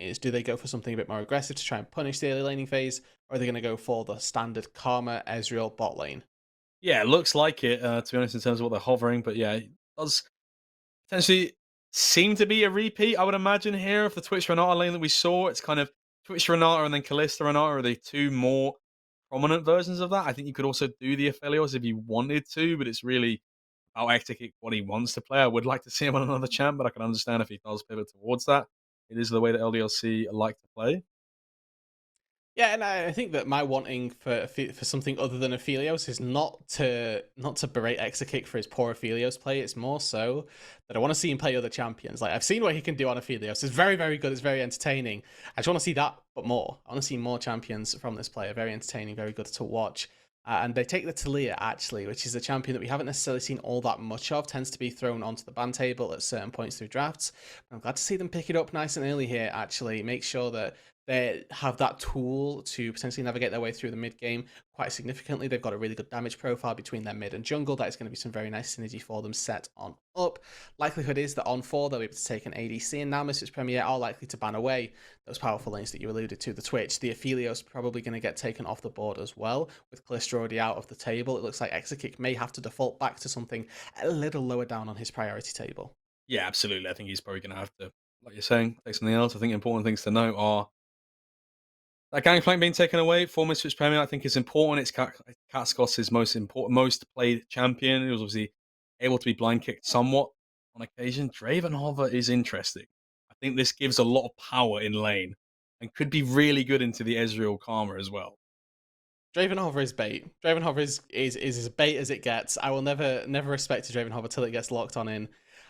is, do they go for something a bit more aggressive to try and punish the early laning phase, or are they going to go for the standard Karma, Ezreal bot lane? Yeah, it looks like it, to be honest, in terms of what they're hovering. But yeah, it does potentially seem to be a repeat, I would imagine, here of the Twitch Renata lane that we saw. It's kind of Twitch Renata and then Kalista Renata are the two more prominent versions of that. I think you could also do the Aphelios if you wanted to, but it's really about Ektik what he wants to play. I would like to see him on another champ, but I can understand if he does pivot towards that. It is the way that LDLC like to play. Yeah, and I think that my wanting for something other than Aphelios is not to berate Exakick for his poor Aphelios play. It's more so that I want to see him play other champions. Like, I've seen what he can do on Aphelios. It's very, very good. It's very entertaining. I just want to see that, but more. I want to see more champions from this player. Very entertaining, very good to watch. And they take the Talia, actually, which is a champion that we haven't necessarily seen all that much of. Tends to be thrown onto the ban table at certain points through drafts. I'm glad to see them pick it up nice and early here, actually. Make sure that they have that tool to potentially navigate their way through the mid game quite significantly. They've got a really good damage profile between their mid and jungle. That is going to be some very nice synergy for them set on up. Likelihood is that on 4 they'll be able to take an ADC, and now Misfits Premier are likely to ban away those powerful lanes that you alluded to, the Twitch. The Aphelios probably going to get taken off the board as well, with Kalista already out of the table. It looks like Exakick may have to default back to something a little lower down on his priority table. Yeah, absolutely. I think he's probably going to have to, like you're saying, take something else. I think important things to note are that Gangplank being taken away for Misfits Premier, I think is important. It's Kaskos' most played champion. He was obviously able to be blind kicked somewhat on occasion. Dravenhover is interesting. I think this gives a lot of power in lane and could be really good into the Ezreal Karma as well. Dravenhover is bait. Dravenhover is as bait as it gets. I will never respect a Dravenhover till it gets locked on in.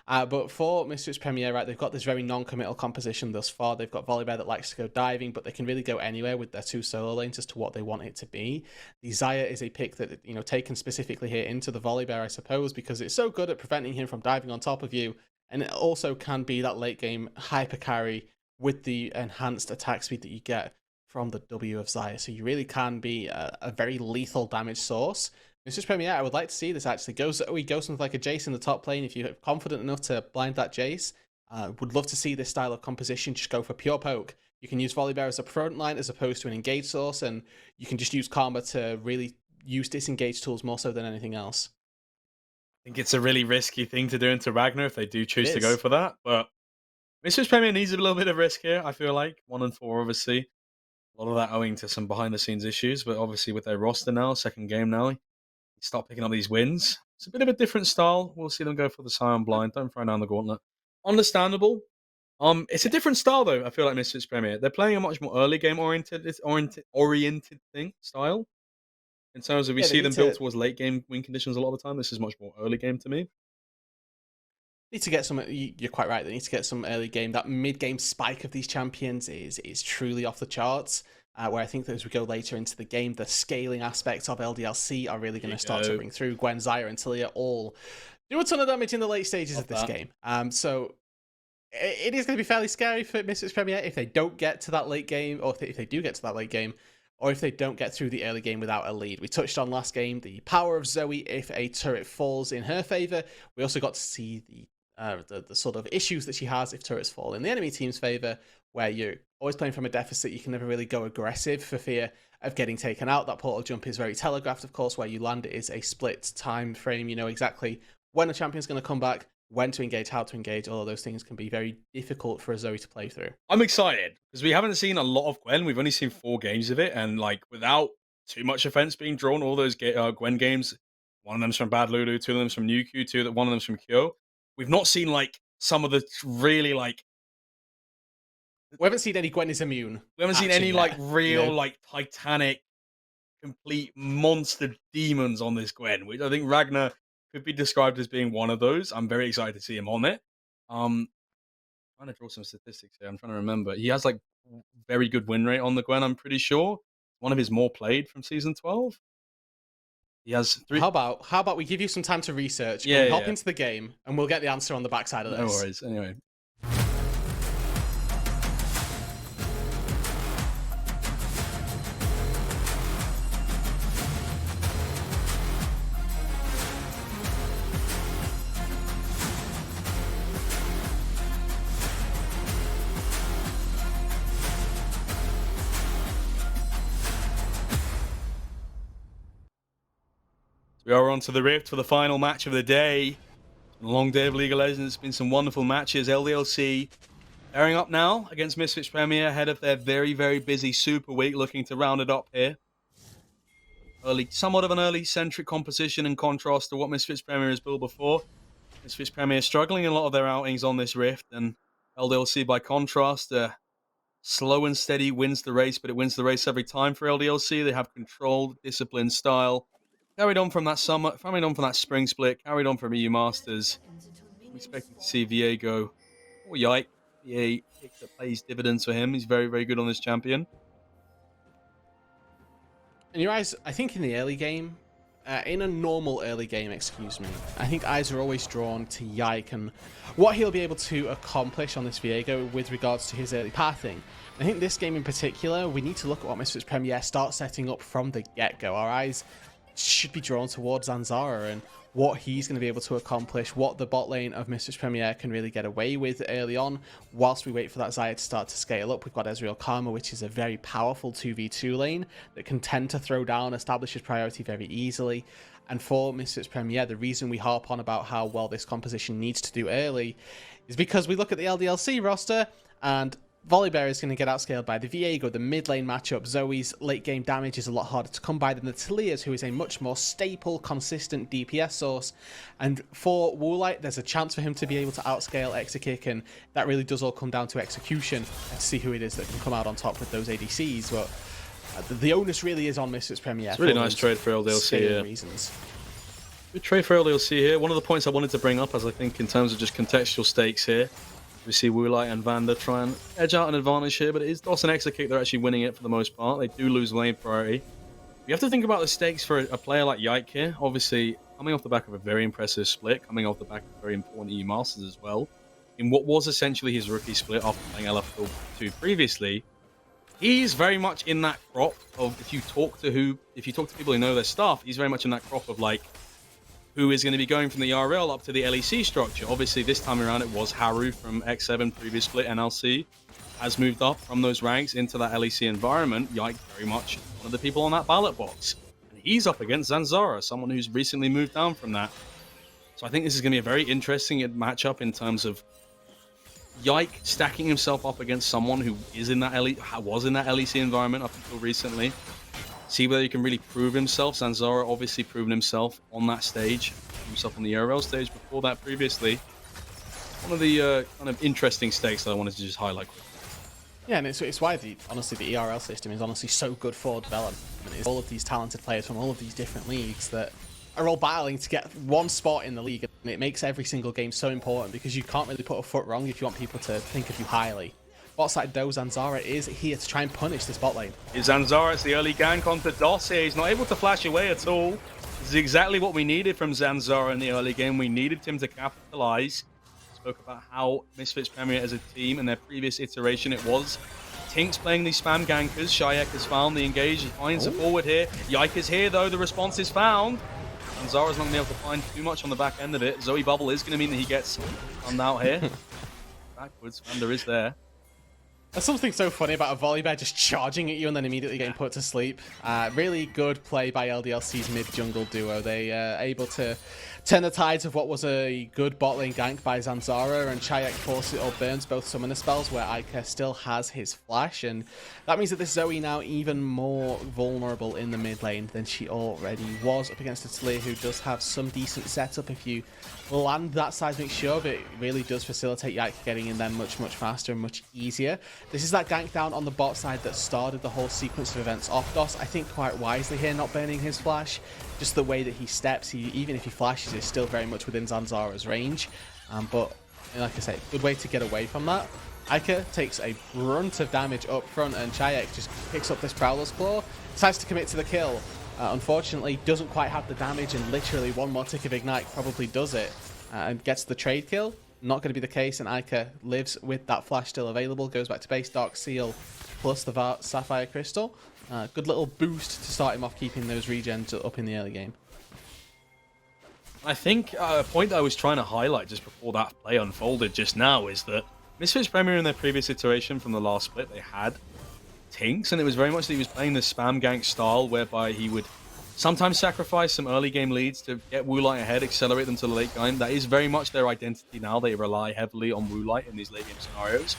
But for Misfits Premier, right, they've got this very non-committal composition thus far. They've got Volibear that likes to go diving, but they can really go anywhere with their 2 solo lanes as to what they want it to be. The Xayah is a pick that, taken specifically here into the Volibear, I suppose, because it's so good at preventing him from diving on top of you, and it also can be that late game hyper carry with the enhanced attack speed that you get from the W of Xayah. So you really can be a very lethal damage source. Mr. Premier, I would like to see this actually go something like a Jace in the top lane if you're confident enough to blind that Jace. Would love to see this style of composition just go for pure poke. You can use Volibear as a front line as opposed to an engage source, and you can just use Karma to really use disengage tools more so than anything else. I think it's a really risky thing to do into Ragnar if they do choose It to go is. for that. But Misfits Premier needs a little bit of risk here, I feel like. 1 and 4, obviously. A lot of that owing to some behind the scenes issues, but obviously with their roster now, second game now, start picking up these wins. It's a bit of a different style. We'll see them go for the Scion Blind. Don't throw down the gauntlet. Understandable. It's a different style though. I feel like Misfits Premier. They're playing a much more early game oriented thing style. In terms of we Yeah, they see need them built to towards late game win conditions a lot of the time. This is much more early game to me. need to get some. You're quite right. They need to get some early game. That mid game spike of these champions is truly off the charts. Where I think that as we go later into the game, the scaling aspects of LDLC are really going to start to ring through. Gwen, Xayah, and Talia all do a ton of damage in the late stages of this game. So it is going to be fairly scary for Misfits Premier if they don't get to that late game, or if they do get to that late game, or if they don't get through the early game without a lead. We touched on last game the power of Zoe if a turret falls in her favor. We also got to see the sort of issues that she has if turrets fall in the enemy team's favor, where you're always playing from a deficit. You can never really go aggressive for fear of getting taken out. That portal jump is very telegraphed, of course. Where you land it is a split time frame. You know exactly when a champion's going to come back, when to engage, how to engage. All of those things can be very difficult for a Zoe to play through. I'm excited because we haven't seen a lot of Gwen. We've only seen 4 games of it, and like without too much offense being drawn, all those Gwen games, one of them's from Bad Lulu, 2 of them's from Nuku, one of them's from Kyo. We've not seen like some of the really like. We haven't seen any Gwen is immune. We haven't seen any like real like Titanic, complete monster demons on this Gwen, which I think Ragnar could be described as being one of those. I'm very excited to see him on it. Trying to draw some statistics here. I'm trying to remember. He has like very good win rate on the Gwen. I'm pretty sure one of his more played from season 12. He has 3. How about we give you some time to research? Yeah, hop into the game, and we'll get the answer on the backside of this. No worries. Anyway. We are on to the Rift for the final match of the day. A long day of League of Legends. It's been some wonderful matches. LDLC pairing up now against Misfits Premier ahead of their very, very busy Super Week, looking to round it up here. Somewhat of an early centric composition in contrast to what Misfits Premier has built before. Misfits Premier struggling in a lot of their outings on this Rift, and LDLC by contrast, slow and steady wins the race, but it wins the race every time for LDLC. They have controlled, disciplined style. Carried on from that summer, carried on from that spring split, carried on from EU Masters. I'm expecting to see VA go, oh yike. VA pick that pays dividends for him. He's very, very good on this champion. In your eyes, I think in the early game, in a normal early game, I think eyes are always drawn to Yike and what he'll be able to accomplish on this Viego with regards to his early pathing. I think this game in particular, we need to look at what Misfits Premier start setting up from the get-go. Our eyes should be drawn towards Zanzara and what he's going to be able to accomplish, what the bot lane of Misfits Premier can really get away with early on, whilst we wait for that Xayah to start to scale up. We've got Ezreal Karma, which is a very powerful 2v2 lane that can tend to throw down, establish his priority very easily. And for Misfits Premier, the reason we harp on about how well this composition needs to do early is because we look at the LDLC roster and Volibear is going to get outscaled by the Viego. The mid lane matchup, Zoe's late game damage is a lot harder to come by than the Talia's, who is a much more staple, consistent DPS source. And for Woolite, there's a chance for him to be able to outscale Exakick, and that really does all come down to execution and to see who it is that can come out on top with those ADCs. But the onus really is on Misfits Premier. It's a really nice trade for LDLC. Reasons. Good trade for LDLC here. One of the points I wanted to bring up, as I think in terms of just contextual stakes here, we see Woolite and Vanda try and edge out an advantage here, but it is DOS and Exakick they're actually winning it for the most part. They do lose lane priority. You have to think about the stakes for a player like Yike here. Obviously, coming off the back of a very impressive split, coming off the back of very important EU Masters as well, in what was essentially his rookie split after playing LFL 2 previously, he's very much in that crop of, if you talk to people who know their stuff, he's very much in that crop of like, who is going to be going from the RL up to the LEC structure. Obviously, this time around, it was Haru from X7, previous split NLC, has moved up from those ranks into that LEC environment. Yike, very much one of the people on that ballot box. And he's up against Zanzara, someone who's recently moved down from that. So I think this is going to be a very interesting matchup in terms of Yike stacking himself up against someone who is in that was in that LEC environment up until recently. See whether he can really prove himself. Zanzara obviously proven himself on that stage, himself on the RL stage before that previously. One of the kind of interesting stakes that I wanted to just highlight quickly. Yeah, and it's why honestly the ERL system is honestly so good for development. It's all of these talented players from all of these different leagues that are all battling to get one spot in the league, and it makes every single game so important because you can't really put a foot wrong if you want people to think of you highly. Bot side though, Zanzara is here to try and punish this bot lane. Zanzara, it's the early gank onto DOS here. He's not able to flash away at all. This is exactly what we needed from Zanzara in the early game. We needed him to capitalize. Spoke about how Misfits Premier as a team in their previous iteration it was. Tink's playing these spam gankers. Shayak has found the engage. He finds a forward here. Yike is here though. The response is found. Zanzara's not going to be able to find too much on the back end of it. Zoe Bubble is going to mean that he gets stunned out here. Backwards, Vander is there. There's something so funny about a Volibear just charging at you and then immediately getting put to sleep. Really good play by LDLC's mid-jungle duo. They able to turn the tides of what was a good bot lane gank by Zanzara, and Shayak forces it or burns both summoner spells where Ica still has his flash, and that means that this Zoe now even more vulnerable in the mid lane than she already was up against a Talia who does have some decent setup. If you land that seismic shove, it really does facilitate Yike getting in there much faster and much easier. This is that gank down on the bot side that started the whole sequence of events off. DOS, I think quite wisely here, not burning his flash. Just the way that he steps, even if he flashes, is still very much within Zanzara's range. But like I say, good way to get away from that. Ica takes a brunt of damage up front, and Shayak just picks up this Prowler's Claw, decides to commit to the kill. Unfortunately, doesn't quite have the damage, and literally one more tick of Ignite probably does it, and gets the trade kill. Not going to be the case, and Ica lives with that flash still available, goes back to base, Dark Seal plus the Sapphire Crystal. Good little boost to start him off, keeping those regens up in the early game. I think a point that I was trying to highlight just before that play unfolded just now is that Misfits Premier in their previous iteration from the last split, they had Tinks, and it was very much that he was playing the spam gank style whereby he would sometimes sacrifice some early game leads to get Woolite ahead, accelerate them to the late game. That is very much their identity now. They rely heavily on Woolite in these late game scenarios.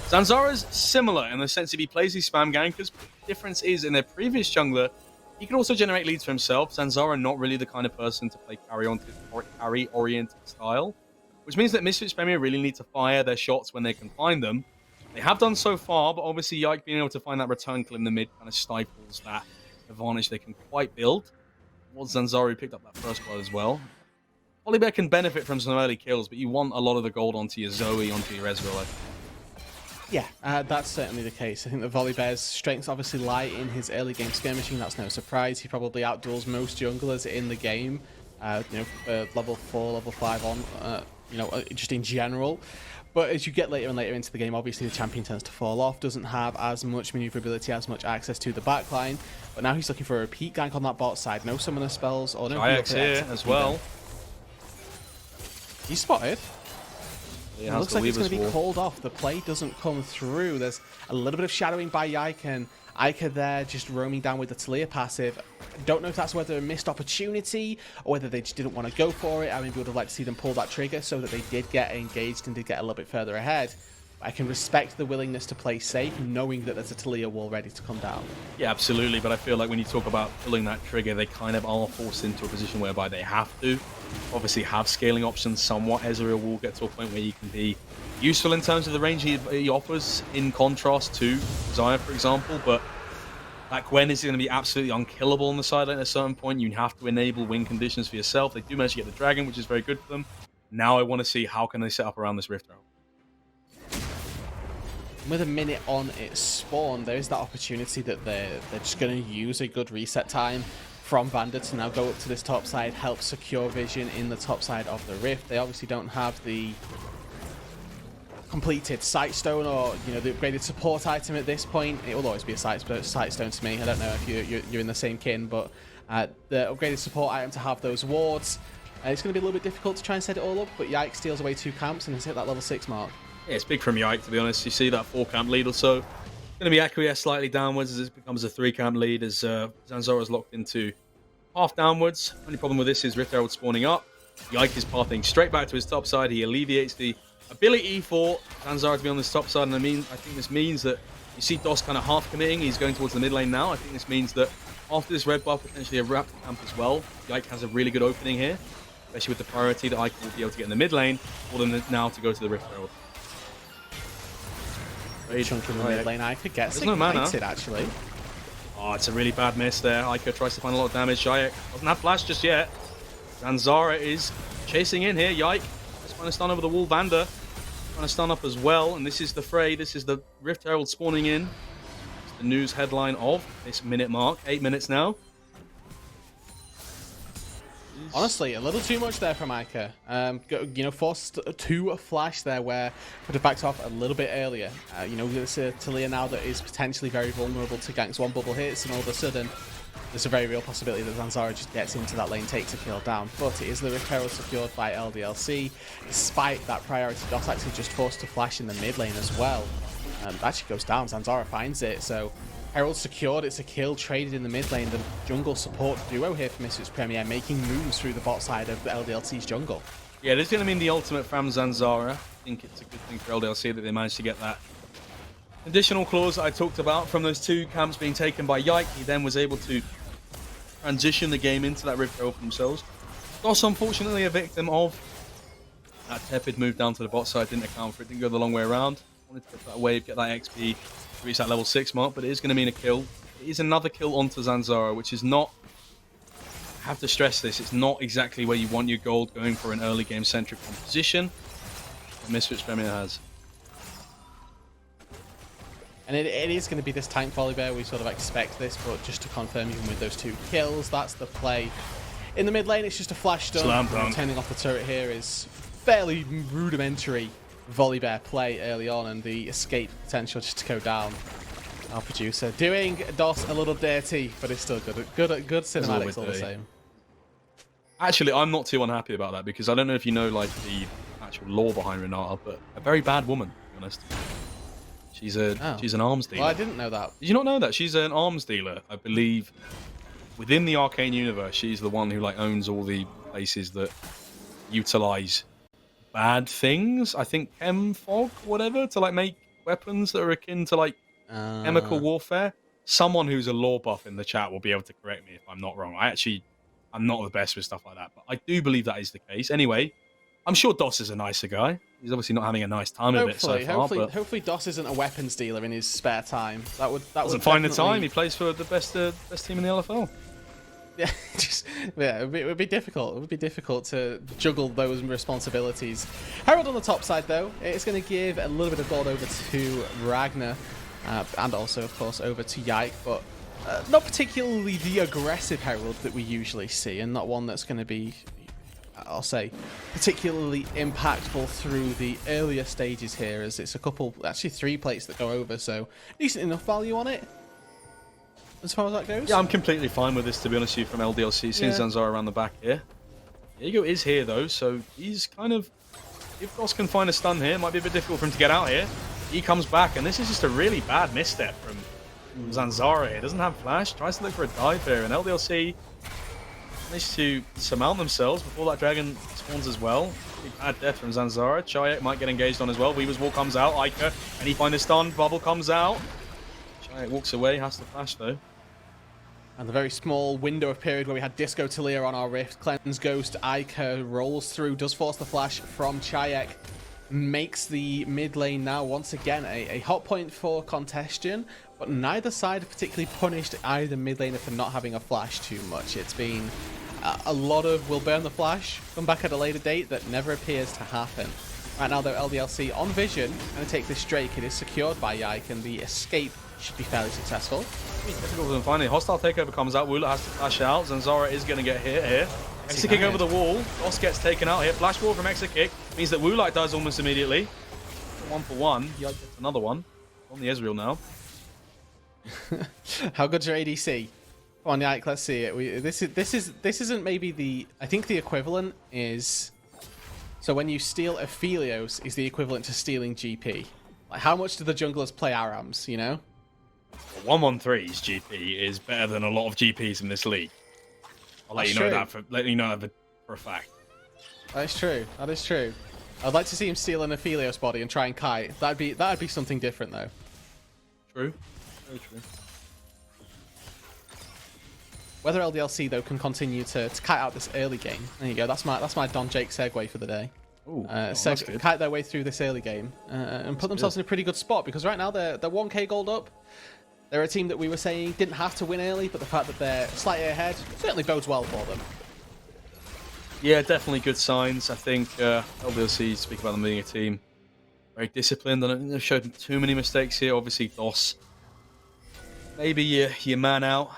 Zanzara's similar in the sense if he plays these spam gankers, but the difference is in their previous jungler, he could also generate leads for himself. Zanzara not really the kind of person to play carry-oriented style, which means that Misfits Premier really need to fire their shots when they can find them. They have done so far, but obviously Yike being able to find that return kill in the mid kind of stifles that advantage they can quite build. It was Zanzara who picked up that first blood as well. Volibear can benefit from some early kills, but you want a lot of the gold onto your Zoe, onto your Ezreal. Yeah, that's certainly the case. I think the Volibear's strengths obviously lie in his early game skirmishing. That's no surprise. He probably outduels most junglers in the game. Level 4, level 5 on, just in general. But as you get later and later into the game, obviously the champion tends to fall off, doesn't have as much maneuverability, as much access to the backline. But now he's looking for a repeat gank on that bot side. No summoner spells or no Ajax here as well. He's spotted. It looks like it's going to be called off. The play doesn't come through. There's a little bit of shadowing by Yike, and Ica there just roaming down with the Talia passive. Don't know if that's whether a missed opportunity or whether they just didn't want to go for it. I maybe would have liked to see them pull that trigger so that they did get engaged and did get a little bit further ahead. I can respect the willingness to play safe, knowing that there's a Talia wall ready to come down. Yeah, absolutely. But I feel like when you talk about pulling that trigger, they kind of are forced into a position whereby they have to. Obviously have scaling options somewhat. Ezreal will get to a point where you can be useful in terms of the range he offers in contrast to Xayah, for example. But that Gwen is going to be absolutely unkillable on the sideline at a certain point. You have to enable win conditions for yourself. They do manage to get the dragon, which is very good for them. Now I want to see how can they set up around this Rift Herald. With a minute on its spawn, there is that opportunity that they're just going to use a good reset time from Vander to now go up to this top side, help secure vision in the top side of the Rift. They obviously don't have the completed Sightstone or the upgraded support item at this point. It will always be a Sightstone to me. I don't know if you're in the same kin, but the upgraded support item to have those wards, it's going to be a little bit difficult to try and set it all up, but Yike steals away 2 camps and has hit that level 6 mark. Yeah, it's big from Yike, to be honest. You see that 4-camp lead or so. It's going to be acquiesced slightly downwards as it becomes a 3-camp lead as Zanzara is locked into half downwards. Only problem with this is Rift Herald spawning up. Yike is pathing straight back to his top side. He alleviates the ability for Zanzara to be on this top side, and I think this means that you see DOS kind of half committing. He's going towards the mid lane now. I think this means that after this red buff, potentially a Raptor camp as well. Yike has a really good opening here, especially with the priority that Ike will be able to get in the mid lane, for them now to go to the Rift Herald. Very chunk in the mid lane. Ica gets There's no mana. Actually. Oh, it's a really bad miss there. Ica tries to find a lot of damage. Yike doesn't have flash just yet. Zanzara is chasing in here. Yike is trying to stun over the wall. Vander trying to stun up as well. And this is the fray. This is the Rift Herald spawning in. It's the news headline of this minute mark. 8 minutes now. Honestly, a little too much there from Ica. Forced to flash there where could have backed off a little bit earlier. There's a Talia now that is potentially very vulnerable to ganks. One bubble hits and all of a sudden there's a very real possibility that Zanzara just gets into that lane, takes a kill down. But it is the Rift Herald secured by LDLC. Despite that priority, DOS actually just forced to flash in the mid lane as well. Actually goes down, Zanzara finds it, so Herald secured, it's a kill, traded in the mid lane. The jungle support duo here for Misfits Premier making moves through the bot side of the LDLC's jungle. Yeah, this is going to mean the ultimate from Zanzara. I think it's a good thing for LDLC that they managed to get that additional clause that I talked about from those 2 camps being taken by Yike. He then was able to transition the game into that Rift Herald for themselves. DOS, unfortunately, a victim of that tepid move down to the bot side. Didn't account for it, didn't go the long way around. Wanted to get that wave, get that XP, reach that level 6 mark, but it is going to mean a kill. It is another kill onto Zanzara, which is not, I have to stress this, it's not exactly where you want your gold going for an early game centric composition that Misfits Premier has. And it is going to be this tank Volibear, we sort of expect this, but just to confirm, even with those 2 kills, that's the play. In the mid lane, it's just a flash stun. Turning off the turret here is fairly rudimentary Volibear play early on, and the escape potential just to go down. Our producer doing DOS a little dirty, but it's still good cinematics all the same. Actually, I'm not too unhappy about that, because I don't know if you know like the actual lore behind Renata, but a very bad woman, to be honest. She's an arms dealer. Well, I didn't know that. Did you not know that? She's an arms dealer, I believe. within the Arcane universe, she's the one who like owns all the places that utilize bad things. I think chem fog, whatever, to like make weapons that are akin to like chemical warfare. Someone who's a lore buff in the chat will be able to correct me if I'm not wrong. I'm not the best with stuff like that, but I do believe that is the case. Anyway, I'm sure Doss is a nicer guy. He's obviously not having a nice time of it so far. Hopefully Doss isn't a weapons dealer in his spare time. That would doesn't find the time. He plays for the best team in the LFL. Yeah, it would be difficult. It would be difficult to juggle those responsibilities. Herald on the top side, though, it's going to give a little bit of gold over to Ragnar, and also, of course, over to Yike, but not particularly the aggressive Herald that we usually see, and not one that's going to be, I'll say, particularly impactful through the earlier stages here, as it's a couple, actually 3 plates that go over, so decent enough value on it. As far as that goes? Yeah, I'm completely fine with this, to be honest with you, from LDLC. Seeing Zanzara around the back here. Diego is here, though, so he's kind of... If Doss can find a stun here, it might be a bit difficult for him to get out here. He comes back, and this is just a really bad misstep from Zanzara here. Doesn't have flash, tries to look for a dive here, and LDLC managed to surmount themselves before that dragon spawns as well. Pretty bad death from Zanzara. Chayek might get engaged on as well. Weaver's Wall comes out. Ica, and he finds a stun. Bubble comes out. Chayek walks away, has to flash, though. And the very small window of period where we had Disco Talia on our Rift, Cleanse Ghost, Ica rolls through, does force the flash from Chayek, makes the mid lane now once again a hot point for congestion, but neither side particularly punished either mid laner for not having a flash too much. It's been a lot of we'll burn the flash, come back at a later date that never appears to happen. Right now, though, LDLC on vision, going to take this Drake. It is secured by Yike, and the escape should be fairly successful. Difficult for them finally. Hostile takeover comes out. Wooler has to flash out. Zanzara is going to get hit here. Exit kick over the wall. Doss gets taken out here. Flash wall from exit kick means that Woolite dies almost immediately. 1-for-1. Yike gets another one. On the Ezreal now. How good's your ADC? Come on, Yike, let's see it. This isn't maybe the... I think the equivalent is... So when you steal Aphelios is the equivalent to stealing GP. Like, how much do the junglers play ARAMs, you know? 1-1-3's GP is better than a lot of GPs in this league. I'll let you know that for a fact. That is true. That is true. I'd like to see him steal an Aphelios body and try and kite. That'd be something different, though. True. Very true. Whether LDLC though can continue to kite out this early game. There you go. That's my Don Jake segue for the day. Ooh, kite their way through this early game and put themselves in a pretty good spot, because right now they're 1k gold up. They're a team that we were saying didn't have to win early, but the fact that they're slightly ahead certainly bodes well for them. Yeah, definitely good signs. I think LDLC, speak about them being a team, very disciplined. I don't think they've showed too many mistakes here. Obviously, Doss, maybe your man out,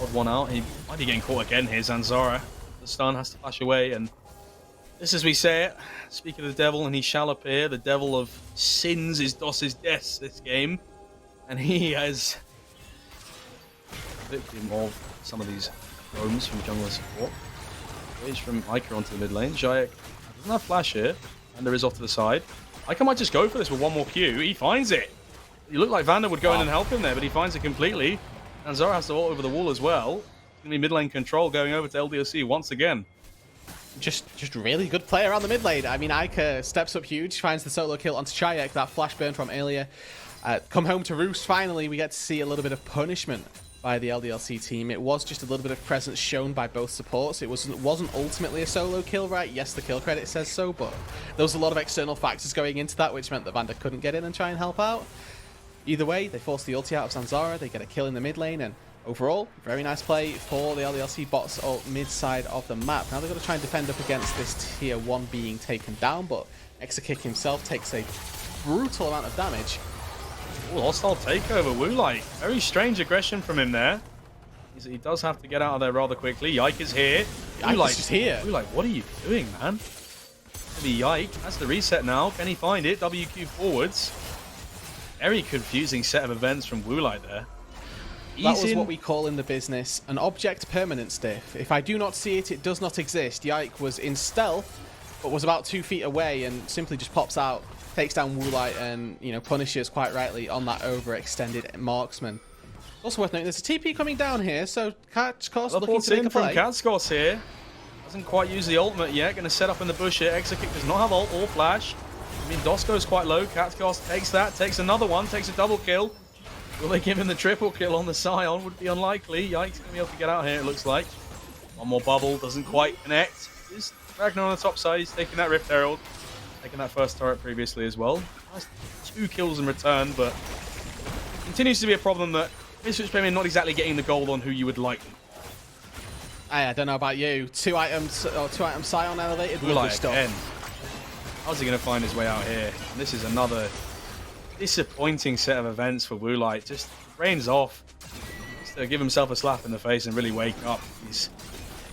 odd one out. He might be getting caught again here. Zanzara, the stun has to flash away, and this, as we say it, speak of the devil, and he shall appear. The devil of sins is Doss's death this game, and he has victim of some of these roams from jungle support. Rage from Ica onto the mid lane. Jayek doesn't have flash here, and there is off to the side. Ica might just go for this with one more Q. He finds it. You look like Vander would go in and help him there, but he finds it completely. And Zara has to ult over the wall as well. It's going to be mid lane control going over to LDLC once again. Just really good play around the mid lane. I mean, Ica steps up huge, finds the solo kill onto Chayek, that flash burn from earlier. Come home to roost, finally, we get to see a little bit of punishment by the LDLC team. It was just a little bit of presence shown by both supports. It wasn't ultimately a solo kill, right? Yes, the kill credit says so, but there was a lot of external factors going into that, which meant that Vander couldn't get in and try and help out. Either way, they force the ulti out of Zanzara, they get a kill in the mid lane, and overall, very nice play for the LDLC bots mid side of the map. Now they're going to try and defend up against this tier 1 being taken down, but Exakick himself takes a brutal amount of damage. Ooh, hostile takeover. Woolite. Very strange aggression from him there. He does have to get out of there rather quickly. Yike is here. Yike is here. Woolite, what are you doing, man? Maybe Yike. That's the reset now. Can he find it? WQ forwards. Very confusing set of events from Woolite there. That was what we call in the business an object permanence diff. If I do not see it, it does not exist. Yike was in stealth, but was about 2 feet away and simply just pops out, takes down Woolite, and punishes quite rightly on that overextended marksman. Also worth noting, there's a TP coming down here, so Catchcourse looking Teleports to make in a from play. Catchcourse here. Doesn't quite use the ultimate yet. Going to set up in the bush here. Exekick does not have ult or flash. I mean, Dosco's quite low. Catchcourse takes that, takes another one, takes a double kill. Will they give him the triple kill on the Scion? Would be unlikely. Yikes, going to be able to get out here, it looks like. One more bubble, doesn't quite connect. Is Ragnar on the top side? He's taking that Rift Herald. Taking that first turret previously as well. Nice 2 kills in return, but continues to be a problem that Misfits Premier not exactly getting the gold on who you would like. I don't know about you. 2 items Scion elevated. Woolite Stuff. again. How's he going to find his way out here? And this is another disappointing set of events for Woolite. Just brains off. Just to give himself a slap in the face and really wake up. He's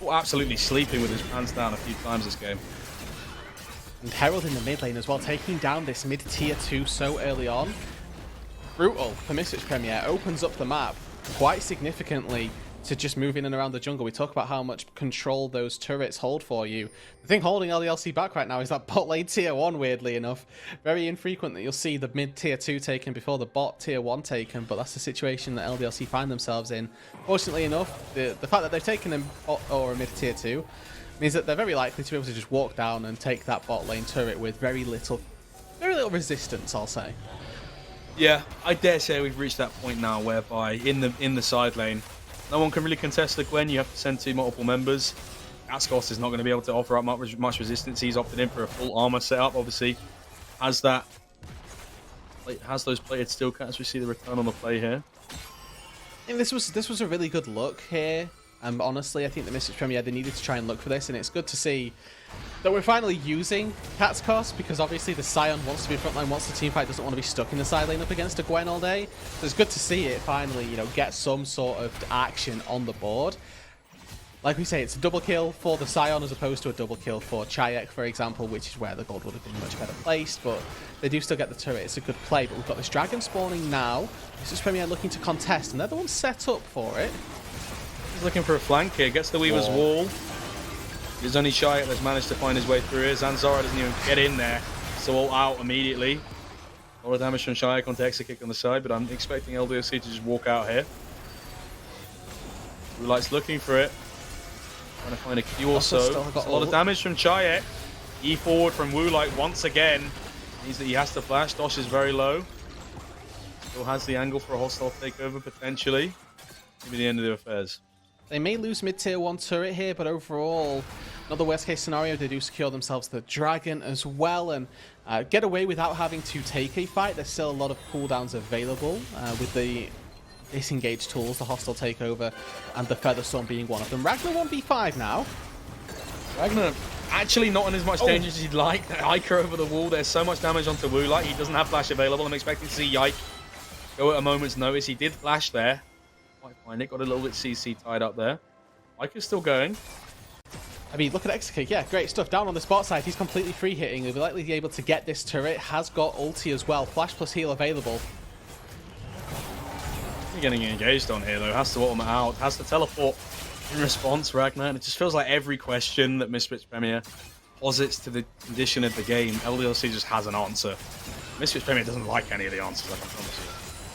absolutely sleeping with his pants down a few times this game. And Herald in the mid lane as well, taking down this mid tier 2 so early on. Brutal for Misfits Premier. Opens up the map quite significantly to just move in and around the jungle. We talk about how much control those turrets hold for you. The thing holding LDLC back right now is that bot lane tier 1, weirdly enough. Very infrequent that you'll see the mid tier 2 taken before the bot tier 1 taken, but that's the situation that LDLC find themselves in. Fortunately enough, the fact that they've taken a bot or a mid tier 2 means that they're very likely to be able to just walk down and take that bot lane turret with very little resistance, I'll say. Yeah, I dare say we've reached that point now whereby in the side lane, no one can really contest the Gwen. You have to send 2 multiple members. Catchcourse is not going to be able to offer up much resistance. He's opted in for a full armor setup. Obviously, has those plated steel cats. We see the return on the play here. I think this was a really good look here. Honestly, I think the Misfits Premier, they needed to try and look for this, and it's good to see that we're finally using Catchcourse, because obviously the Scion wants to be frontline, wants the teamfight, doesn't want to be stuck in the side lane up against a Gwen all day. So it's good to see it finally, get some sort of action on the board. Like we say, it's a double kill for the Scion as opposed to a double kill for Chayek, for example, which is where the gold would have been much better placed, but they do still get the turret. It's a good play, but we've got this dragon spawning now. Misfits Premier looking to contest, and they're the ones set up for it. He's looking for a flank here. Gets the Weaver's wall. There's only Chayek that's managed to find his way through here. Zanzara doesn't even get in there. So all out immediately. A lot of damage from Chayek onto Exekick on the side, but I'm expecting LDLC to just walk out here. Woolite's looking for it. Trying to find a Q or so. A lot of damage from Chayek. E forward from Woolite once again. Means that he has to flash. Dosh is very low. Still has the angle for a hostile takeover potentially. Maybe the end of the affairs. They may lose mid-tier 1 turret here, but overall, not the worst case scenario. They do secure themselves the dragon as well and get away without having to take a fight. There's still a lot of cooldowns available with the disengage tools, the hostile takeover, and the Featherstorm being one of them. Ragnar 1v5 now. Ragnar actually not in as much danger as he'd like. Iker over the wall. There's so much damage onto Woolite. He doesn't have flash available. I'm expecting to see Yike go at a moment's notice. He did flash there. Quite find it. Got a little bit CC tied up there. Iker's still going. I mean, look at Exekick. Yeah, great stuff. Down on the spot side, he's completely free hitting. He'll be likely to be able to get this turret. Has got ulti as well. Flash plus heal available. You're getting engaged on here though. Has to ultimate out. Has to teleport in response, Ragnar. And it just feels like every question that Misfits Premier posits to the condition of the game, LDLC just has an answer. Misfits Premier doesn't like any of the answers, I can promise you.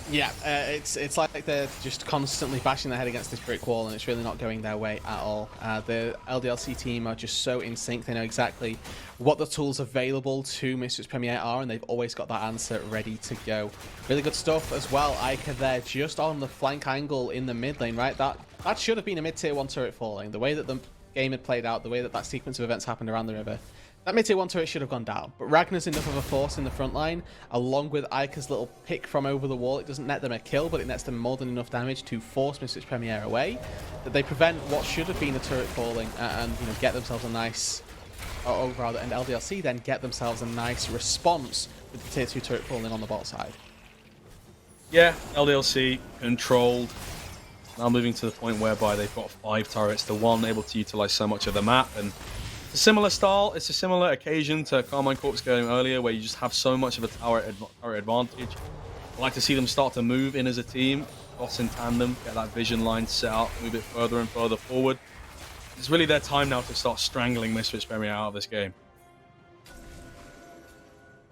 Yeah, it's like they're just constantly bashing their head against this brick wall, and it's really not going their way at all. The LDLC team are just so in sync. They know exactly what the tools available to Misfits Premier are, and they've always got that answer ready to go. Really good stuff as well. Iker there just on the flank angle in the mid lane, right? That should have been a mid-tier 1 turret falling. The way that the game had played out, the way that that sequence of events happened around the river, that mid-tier 1 turret should have gone down, but Ragnar's enough of a force in the front line, along with Iker's little pick from over the wall. It doesn't net them a kill, but it nets them more than enough damage to force Misfits Premier away, that they prevent what should have been a turret falling and get themselves a nice, and LDLC then get themselves a nice response with the tier 2 turret falling on the bot side. Yeah, LDLC controlled. Now moving to the point whereby they've got 5 turrets to 1, able to utilize so much of the map, and a similar style, it's a similar occasion to Carmine Corp's going earlier, where you just have so much of a tower advantage. I like to see them start to move in as a team, cross in tandem, get that vision line set up, move it further and further forward. It's really their time now to start strangling Misfits Premier out of this game.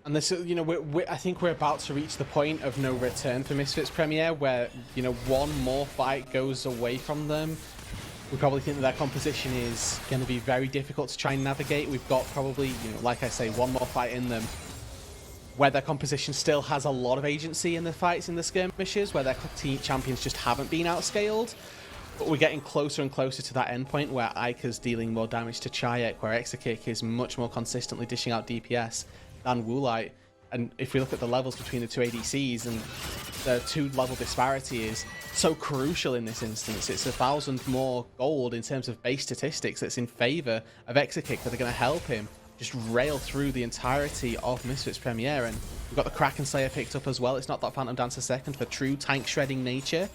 And this, you know, I think we're about to reach the point of no return for Misfits Premier, where, you know, one more fight goes away from them. We probably think that their composition is going to be very difficult to try and navigate. We've got probably, you know, like I say, one more fight in them, where their composition still has a lot of agency in the fights, in the skirmishes, where their team champions just haven't been outscaled. But we're getting closer and closer to that endpoint where Ica's dealing more damage to Chayek, where Exakick is much more consistently dishing out DPS than Woolite. And if we look at the levels between the two ADCs, and the 2-level disparity is so crucial in this instance. It's 1,000 more gold in terms of base statistics that's in favor of Exakick that are going to help him just rail through the entirety of Misfits Premier. And we've got the Kraken Slayer picked up as well. It's not that Phantom Dancer second for true tank shredding nature,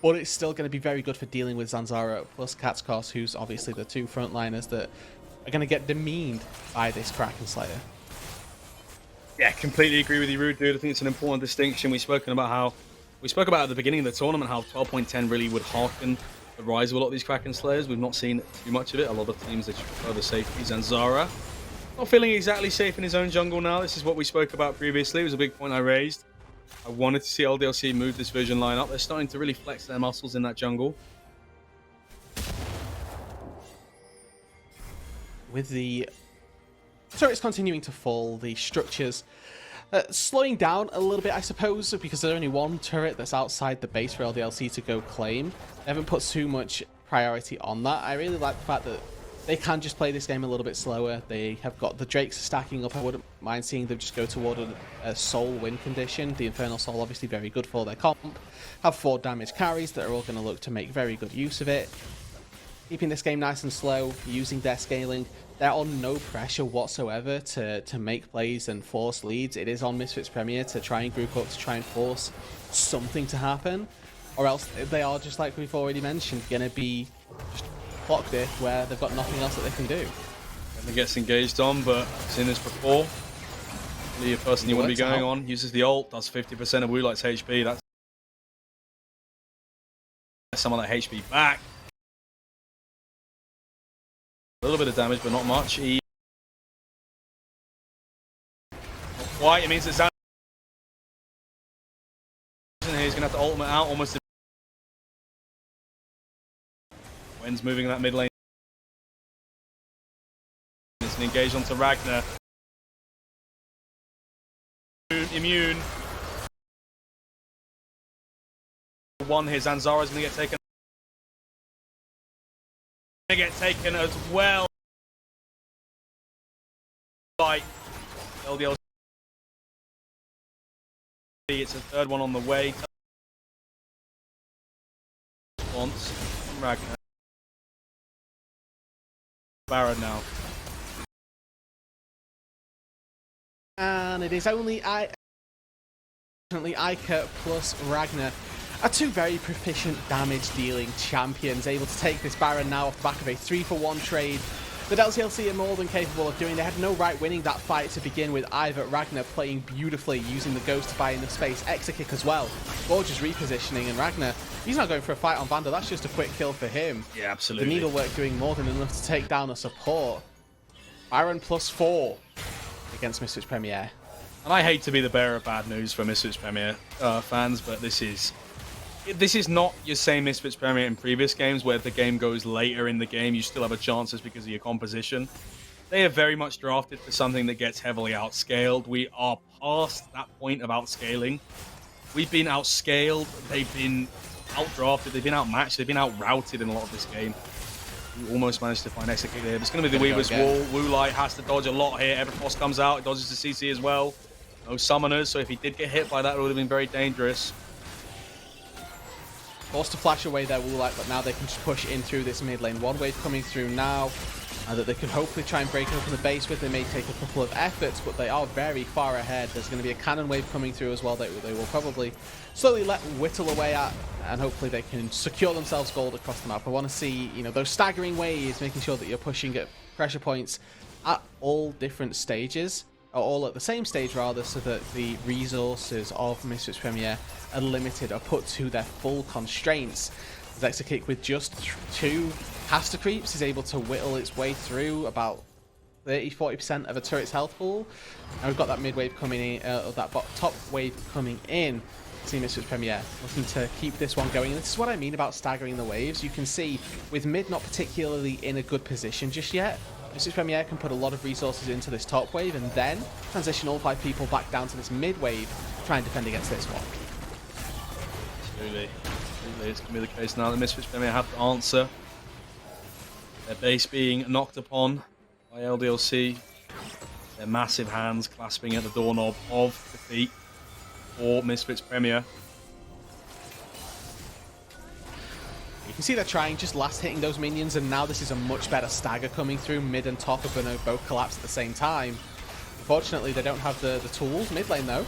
but it's still going to be very good for dealing with Zanzara plus Katskos, who's obviously the two frontliners that are going to get demeaned by this Kraken Slayer. Yeah, completely agree with you, Rude, dude. I think it's an important distinction. We spoke about at the beginning of the tournament how 12.10 really would harken the rise of a lot of these Kraken Slayers. We've not seen too much of it. A lot of teams that prefer the safeties. And Zara, not feeling exactly safe in his own jungle now. This is what we spoke about previously. It was a big point I raised. I wanted to see LDLC move this Vision line up. They're starting to really flex their muscles in that jungle. With the turrets continuing to fall, the structures slowing down a little bit, I suppose, because there's only one turret that's outside the base for LDLC to go claim. They haven't put too much priority on that. I really like the fact that they can just play this game a little bit slower. They have got the Drakes stacking up. I wouldn't mind seeing them just go toward a Soul win condition. The Infernal Soul obviously very good for their comp. Have 4 damage carries that are all going to look to make very good use of it. Keeping this game nice and slow, using their scaling. They're on no pressure whatsoever to make plays and force leads. It is on Misfits Premier to try and group up, to try and force something to happen. Or else they are, just like we've already mentioned, going to be just clock diff where they've got nothing else that they can do. And it gets engaged on, but I've seen this before. The person you want to be going on uses the ult, does 50% of Woolite's HP. That's some of that HP back. A little bit of damage, but not much. Not quite. It means that Zan he's going to have to ultimate out almost. Wen's moving that mid lane. It's an engage onto Ragnar. Immune. One here. Zanzara's going to get taken. Going to get taken as well. Like LDLC. It's a third one on the way. Response from Ragnar. Baron now. And it is only Ica plus Ragnar are two very proficient damage-dealing champions, able to take this Baron now off the back of a 3-for-1 trade that LDLC are more than capable of doing. They had no right winning that fight to begin with either. Ragnar playing beautifully, using the Ghost to buy in the space. Exakick as well. Gorgeous repositioning, and Ragnar, he's not going for a fight on Vander. That's just a quick kill for him. Yeah, absolutely. The needlework doing more than enough to take down a support. Baron +4 against Misfits Premier. And I hate to be the bearer of bad news for Misfits Premier fans, but this is not your same Misfits Premier in previous games where the game goes later in the game, you still have a chance just because of your composition. They are very much drafted for something that gets heavily outscaled. We are past that point of outscaling. We've been outscaled, they've been outdrafted, they've been outmatched, they've been outrouted in a lot of this game. We almost managed to find Exakick there. It's going to be the Weaver's Wall. Woolite has to dodge a lot here. Everfrost comes out, dodges the CC as well. No summoners, so if he did get hit by that, it would have been very dangerous. Forced to flash away their Woolite, but now they can just push in through this mid lane. One wave coming through now that they can hopefully try and break open the base with. They may take a couple of efforts, but they are very far ahead. There's going to be a cannon wave coming through as well that they will probably slowly let whittle away at, and hopefully they can secure themselves gold across the map. I want to see, you know, those staggering waves, making sure that you're pushing at pressure points at all different stages, or all at the same stage rather, so that the resources of Misfits Premier are limited or put to their full constraints. Exakick with just 2 caster creeps is able to whittle its way through about 30-40% of a turret's health pool. And we've got that mid wave coming in, top wave coming in. See Misfits Premier looking to keep this one going. And this is what I mean about staggering the waves. You can see with mid not particularly in a good position just yet, Misfits Premier can put a lot of resources into this top wave and then transition all 5 people back down to this mid wave, try and defend against this one. Absolutely. It's going to be the case now. The Misfits Premier have to answer. Their base being knocked upon by LDLC. Their massive hands clasping at the doorknob of defeat for Misfits Premier. You can see they're trying, just last hitting those minions, and now this is a much better stagger coming through. Mid and top are going to both collapse at the same time. Unfortunately, they don't have the tools. Mid lane, though.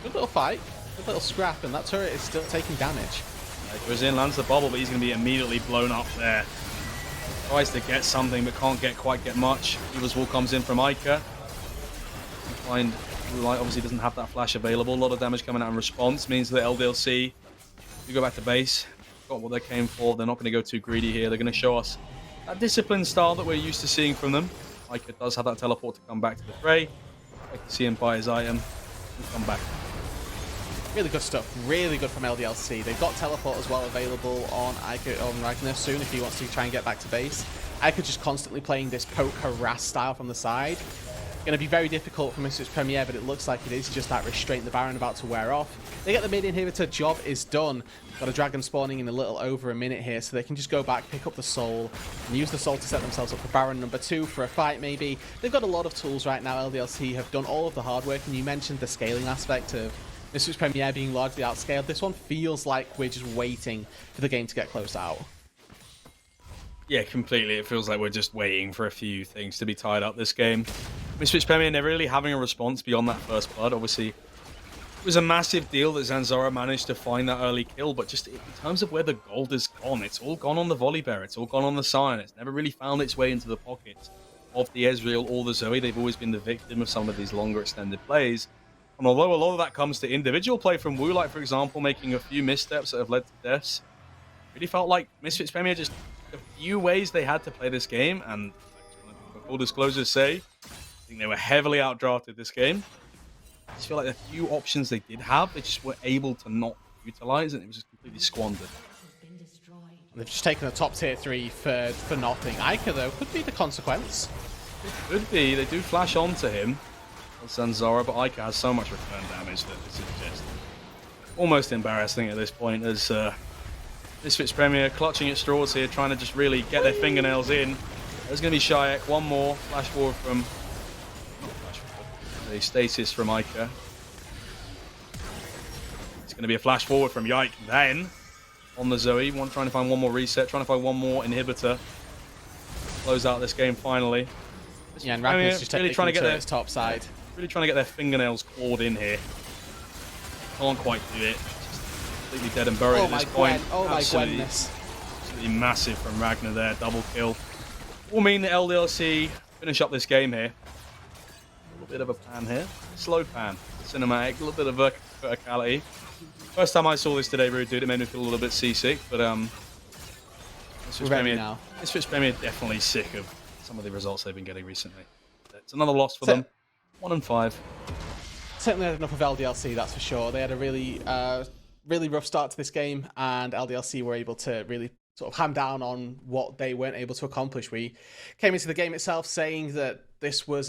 Good little fight. Good little scrap, and that turret is still taking damage. Goes in, lands the bubble, but he's going to be immediately blown up there. Tries to get something, but can't quite get much. Eva's Wall comes in from Ica. Find Blue Light obviously doesn't have that flash available. A lot of damage coming out in response means that LDLC do go back to base. Got what they came for. They're not going to go too greedy here. They're going to show us that disciplined style that we're used to seeing from them. Ica does have that teleport to come back to the fray. I can see him buy his item and come back. Really good stuff. Really good from LDLC. They've got teleport as well available on Ica on Ragnar soon if he wants to try and get back to base. Ica just constantly playing this poke harass style from the side. Going to be very difficult for Misfits Premier, but it looks like it is just that restraint. The Baron about to wear off. They get the mid inhibitor. Job is done. Got a dragon spawning in a little over a minute here, so they can just go back, pick up the soul, and use the soul to set themselves up for Baron number 2 for a fight maybe. They've got a lot of tools right now. LDLC have done all of the hard work, and you mentioned the scaling aspect of Misfits Premier being largely outscaled. This one feels like we're just waiting for the game to get closed out. Yeah, completely. It feels like we're just waiting for a few things to be tied up this game. Misfits Premier never really having a response beyond that first blood. Obviously, it was a massive deal that Zanzara managed to find that early kill, but just in terms of where the gold has gone, it's all gone on the Volley Bear, it's all gone on the Sion. It's never really found its way into the pockets of the Ezreal or the Zoe. They've always been the victim of some of these longer extended plays. And although a lot of that comes to individual play from Wu, like for example, making a few missteps that have led to deaths, really felt like Misfits Premier just a few ways they had to play this game, and for full disclosures say, I think they were heavily outdrafted this game. I just feel like the few options they did have, they just were able to not utilize, and it was just completely squandered. They've just taken a top tier 3 for nothing. Ica, though, could be the consequence. It could be. They do flash onto him, Zanzara, but Ica has so much return damage that this is just almost embarrassing at this point, as Misfits Premier clutching at straws here, trying to just really get their fingernails in. There's going to be Shayak, one more flash forward from... not flash forward, the stasis from Ica. It's going to be a flash forward from Yike then on the Zoe. Trying to find one more reset, trying to find one more inhibitor. Close out this game finally. Yeah, and Ragnar's just really trying to get their top side. Really trying to get their fingernails clawed in here. Can't quite do it. Completely dead and buried at this point. Oh my goodness. Absolutely massive from Ragnar there, double kill. Will mean that LDLC finish up this game here. A little bit of a pan here. Slow pan. Cinematic, a little bit of verticality. First time I saw this today, Rude Dude, it made me feel a little bit seasick, but Misfits Premier definitely sick of some of the results they've been getting recently. It's another loss for them. 1-5. Certainly had enough of LDLC, that's for sure. They had a really rough start to this game, and LDLC were able to really sort of ham down on what they weren't able to accomplish. We came into the game itself saying that this was